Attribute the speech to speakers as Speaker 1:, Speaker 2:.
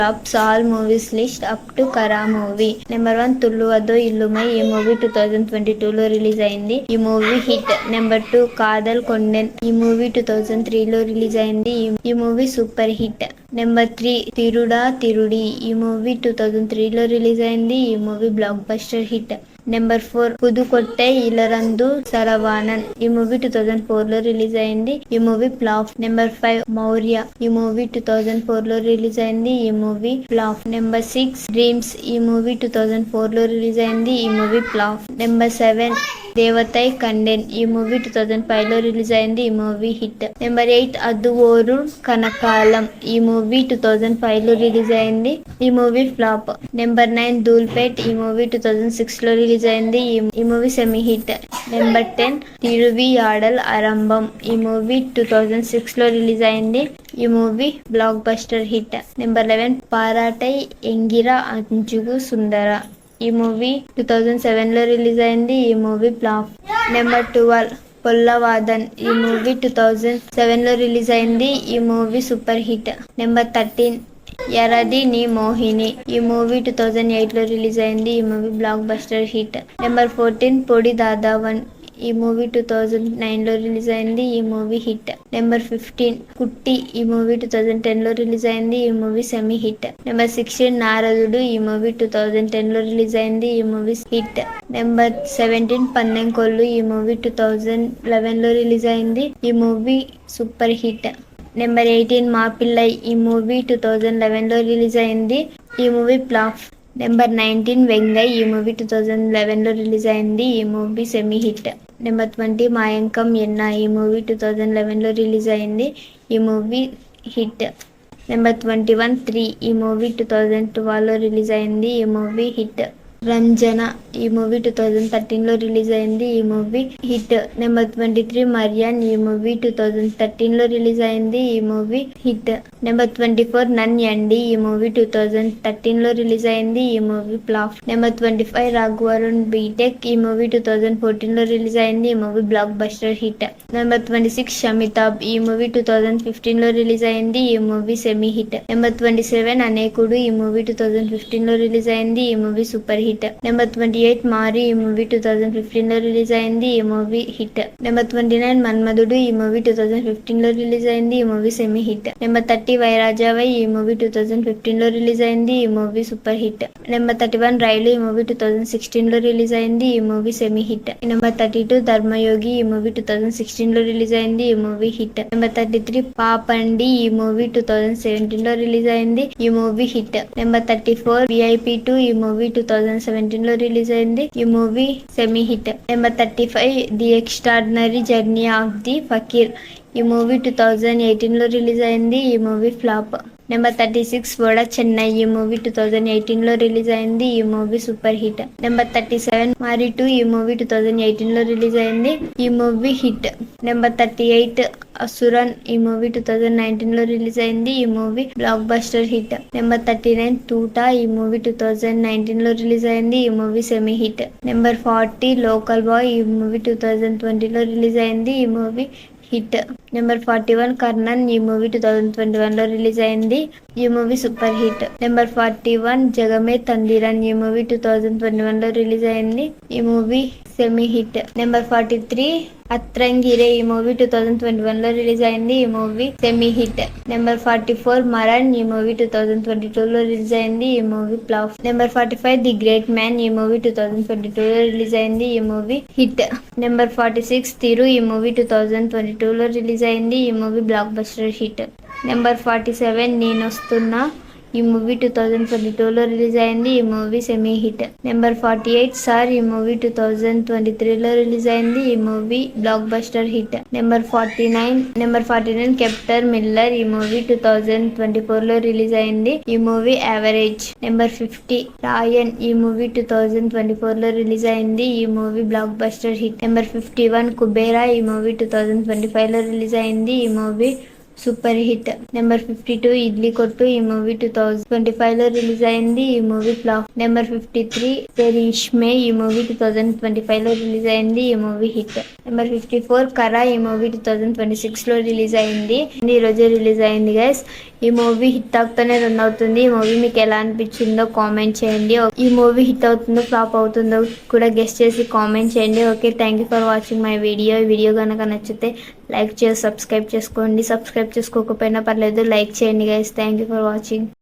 Speaker 1: Tops all movies list up to Kara movie. Number 1 Thulluvadho Ilamai. ఈ movie 2022లో release అయింది. ఈ movie hit. Number 2 Kadhal Kondein. ఈ మూవీ 2003లో రిలీజ్ అయింది. ఈ movie super hit. Number 3 Thiruda Thirudi. ఈ మూవీ 2003లో రిలీజ్ అయింది. ఈ movie blockbuster hit. Number 4 Pudhukottaiyilirundhu Saravanan. ఈ మూవీ 2004లో రిలీజ్ అయింది. ఈ మూవీ ఫ్లాప్. నెంబర్ 5 మౌర్య. ఈ మూవీ 2004లో రిలీజ్ అయింది. ఈ మూవీ ఫ్లాప్. Number 6 dreams. ఈ మూవీ 2004లో రిలీజ్ అయింది. ఈ movie flop. Number 7 Devathai Kanden. ఈ మూవీ 2005లో రిలీజ్ అయింది. ఈ movie hit. Number 8 Adhu Oru Kana Kaalam. ఈ మూవీ 2005లో రిలీజ్ అయింది. ఈ మూవీ ఫ్లాప్. నెంబర్ 9 ధూల్పేట్. ఈ మూవీ 2006లో రిలీజ్ అయింది. ఈ మూవీ సెమీ హిట్. నెంబర్ 10 తిరువియాడల్ అరంభం. ఈ మూవీ 2006లో రిలీజ్ అయింది. ఈ movie blockbuster hit. Number 11 పారాటై ఎంగిర అంజుగు సుందర. ఈ మూవీ 2007లో రిలీజ్ అయింది. ఈ మూవీ ఫ్లాప్. నెంబర్ 12 పొల్లవాదన్. ఈ మూవీ 2007లో రిలీజ్ అయింది. ఈ మూవీ సూపర్ హిట్. నెంబర్ 13 ఎరది నీ మోహిని. ఈ మూవీ 2008లో రిలీజ్ అయింది. ఈ movie blockbuster hit. Number 14 పొడి దాదావన్. ఈ మూవీ 2009లో రిలీజ్ అయింది. ఈ మూవీ హిట్. నెంబర్ 15 కుట్టి. ఈ మూవీ 2010లో రిలీజ్ అయింది. ఈ మూవీ సెమీ హిట్. నెంబర్ 16 నారదుడు. ఈ మూవీ 2010లో రిలీజ్ అయింది. ఈ మూవీ హిట్. నెంబర్ 17 పన్నెంకొల్లు. ఈ మూవీ 2011లో రిలీజ్ అయింది. ఈ మూవీ సూపర్ హిట్. నెంబర్ 18 మాపిల్లై. ఈ మూవీ 2011లో రిలీజ్ అయింది. ఈ మూవీ ఫ్లాప్. నెంబర్ 19 వెంగై. ఈ మూవీ 2011లో రిలీజ్ అయింది. ఈ మూవీ సెమీ హిట్. నెంబర్ 20 మాయంకం ఎన్న. ఈ మూవీ 2011లో రిలీజ్ అయింది. ఈ మూవీ హిట్. నెంబర్ 21 3. ఈ మూవీ 2012లో రిలీజ్ అయింది. ఈ మూవీ హిట్. రంజన. ఈ మూవీ 2013లో రిలీజ్ అయింది. ఈ మూవీ హిట్. నెంబర్ 23 మర్యాన్. ఈ మూవీ 2013లో రిలీజ్ అయింది. ఈ movie hit. Number 24 Naiyaandi. ఈ మూవీ 2013లో రిలీజ్ అయింది. ఈ movie flop. Number 25 Raghuvaran B Tech. ఈ మూవీ 2014లో రిలీజ్ అయింది. ఈ movie blockbuster hit. Number 26 Shamitabh. ఈ మూవీ 2015లో రిలీజ్ అయింది. ఈ movie semi hit. Number 27 Anekudu. ఈ మూవీ 2015లో రిలీజ్ అయింది. ఈ మూవీ సూపర్ హిట్. నెంబర్ 28 మారి. ఈ మూవీ 2015లో రిలీజ్ అయింది. ఈ మూవీ హిట్. నెంబర్ 29 మన్మధుడు. ఈ మూవీ 2015లో రిలీజ్ అయింది. ఈ మూవీ సెమీ హిట్. నెంబర్ 30 వైరాజావై. ఈ మూవీ 2015లో రిలీజ్ అయింది. ఈ మూవీ సూపర్ హిట్. నెంబర్ 31 రైలు. ఈ మూవీ 2016లో రిలీజ్ అయింది. ఈ మూవీ సెమీ హిట్. నెంబర్ 32 ధర్మయోగి. ఈ మూవీ 2016లో రిలీజ్ అయింది. ఈ మూవీ హిట్. నెంబర్ 33 పాపండి. ఈ మూవీ 2017లో రిలీజ్ అయింది. ఈ మూవీ హిట్. Number 34 VIP2. ఈ మూవీ 2017లో రిలీజ్ అయింది. ఈ movie semi hit. Number 35 the extraordinary journey of the fakir. ఈ మూవీ 2018లో రిలీజ్ అయింది. ఈ movie flop. Number 36 Vada Chennai. ఈ మూవీ 2018లో రిలీజ్ అయింది. ఈ మూవీ సూపర్ హిట్. నెంబర్ 37 మారి 2. ఈ మూవీ 2018లో రిలీజ్ అయింది. ఈ మూవీ హిట్. నెంబర్ 38 అసురన్. ఈ మూవీ 2019లో రిలీజ్ అయింది. ఈ movie blockbuster hit. Number 39 తూటా. ఈ మూవీ 2019లో రిలీజ్ అయింది. ఈ movie semi hit. Number 40 local boy. ఈ మూవీ 2020లో రిలీజ్ అయింది. ఈ మూవీ హిట్. నెంబర్ 41 కర్ణన్. ఈ మూవీ 2021లో రిలీజ్ అయింది. ఈ మూవీ సూపర్ హిట్. నెంబర్ 41 జగమే తందిరన్. ఈ మూవీ 2021లో రిలీజ్ అయింది. ఈ మూవీ సెమీ హిట్. నెంబర్ 43 అత్రంగిరే. ఈ మూవీ 2021లో రిలీజ్ అయింది. ఈ మూవీ సెమీ హిట్. నెంబర్ 44 మరణ్. ఈ మూవీ 2022లో రిలీజ్ అయింది. ఈ movie flop. Number 45 the great man. ఈ మూవీ 2022లో రిలీజ్ అయింది. ఈ మూవీ హిట్. నెంబర్ 46 తిరు. ఈ మూవీ 2022లో రిలీజ్ అయింది. ఈ movie blockbuster hit. Number 47 Nenostunna. ఈ మూవీ 2022లో రిలీజ్ అయింది. ఈ movie semi hit. Number 48 Sir. ఈ మూవీ 2023లో రిలీజ్ అయింది. ఈ movie blockbuster hit. Number 49 Captain Miller. ఈ మూవీ 2024లో రిలీజ్ అయింది. ఈ మూవీ యావరేజ్. నెంబర్ 50 రాయన్. ఈ మూవీ 2024లో రిలీజ్ అయింది. ఈ movie blockbuster hit. Number 51 Kubera. ఈ మూవీ 2025లో రిలీజ్ అయింది. ఈ movie super hit. Number 52 idli కొట్టు. ఈ మూవీ 2025లో రిలీజ్ అయింది. ఈ మూవీ ఫ్లాప్. నెంబర్ 53 తెరిష్మే. ఈ మూవీ 2025లో రిలీజ్ అయింది. ఈ మూవీ హిట్. నెంబర్ 54 కరా. ఈ మూవీ 2026లో రిలీజ్ అయింది. ఈ రోజు రిలీజ్ అయింది గైస్. ఈ మూవీ హిట్ అవుతూనే రన్ అవుతుంది. ఈ మూవీ మీకు ఎలా అనిపించిందో కామెంట్ చేయండి. ఈ మూవీ హిట్ అవుతుందో ఫ్లాప్ అవుతుందో కూడా గెస్ట్ చేసి కామెంట్ చేయండి. Okay, thank you for watching my video. ఈ వీడియో కనుక నచ్చితే లైక్ చేసి సబ్స్క్రైబ్ చేసుకోండి. సబ్స్క్రైబ్ చేసుకోకపోయినా పర్లేదు, లైక్ చేయండి guys. Thank you for watching.